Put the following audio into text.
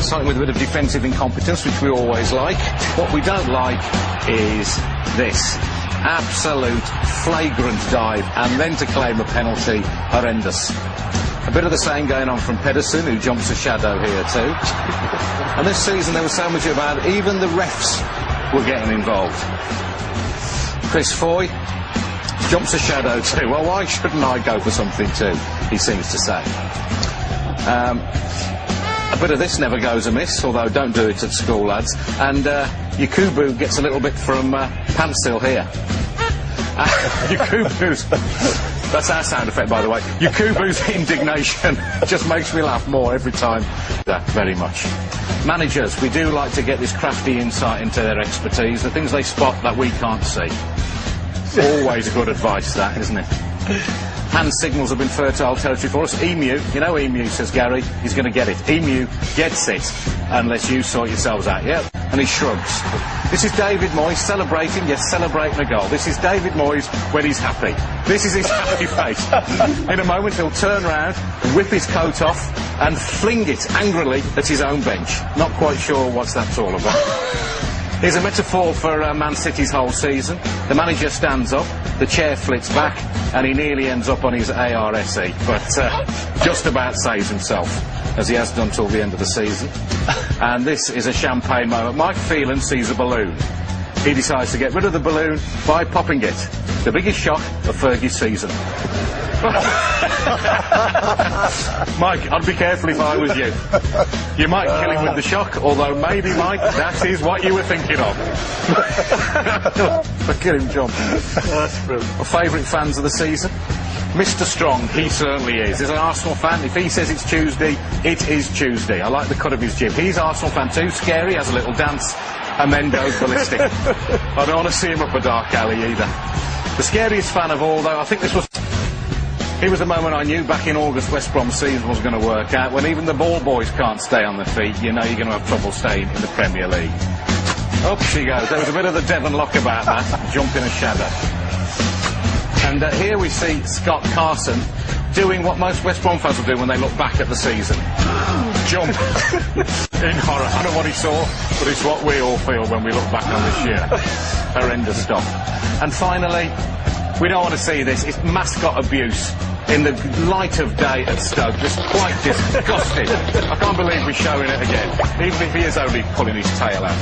something with a bit of defensive incompetence, which we always like. What we don't like is this. Absolute flagrant dive, and then to claim a penalty, horrendous. A bit of the same going on from Pedersen, who jumps a shadow here too. And this season there was so much about it, even the refs were getting involved. Chris Foy jumps a shadow too. Well, why shouldn't I go for something too, he seems to say. A bit of this never goes amiss, although don't do it at school, lads. And Yakubu gets a little bit from Pantsil here. Yakubu's... That's our sound effect, by the way. Yakubu's indignation just makes me laugh more every time. Very much. Managers, we do like to get this crafty insight into their expertise, the things they spot that we can't see. Always good advice, that, isn't it? Hand signals have been fertile territory for us. Emu, you know Emu, says Gary, he's going to get it. Emu gets it, unless you sort yourselves out, yeah? And he shrugs. This is David Moyes celebrating, yes, celebrating a goal. This is David Moyes when he's happy. This is his happy face. In a moment he'll turn round, whip his coat off, and fling it angrily at his own bench. Not quite sure what that's all about. Here's a metaphor for Man City's whole season. The manager stands up, the chair flits back, and he nearly ends up on his ARSE, but just about saves himself, as he has done till the end of the season. And this is a champagne moment. Mike Phelan sees a balloon. He decides to get rid of the balloon by popping it. The biggest shock of Fergie's season. Mike, I'd be careful if I was you. You might kill him with the shock, although maybe, Mike, that is what you were thinking of. Look at him jump. That's brilliant. Our favourite fans of the season? Mr. Strong, he certainly is. He's an Arsenal fan. If he says it's Tuesday, it is Tuesday. I like the cut of his jib. He's Arsenal fan too. Scary, has a little dance, and then goes ballistic. I don't want to see him up a dark alley either. The scariest fan of all, though, I think this was... Here was the moment I knew back in August West Brom's season was going to work out. When even the ball boys can't stay on their feet, you know you're going to have trouble staying in the Premier League. Up she goes. There was a bit of the Devon Lock about that. Jump in a shadow. And here we see Scott Carson doing what most West Brom fans will do when they look back at the season. Jump. In horror. I don't know what he saw, but it's what we all feel when we look back on this year. Horrendous stuff. And finally, we don't want to see this. It's mascot abuse in the light of day at Stoke. Just quite disgusting. I can't believe we're showing it again, even if he is only pulling his tail out.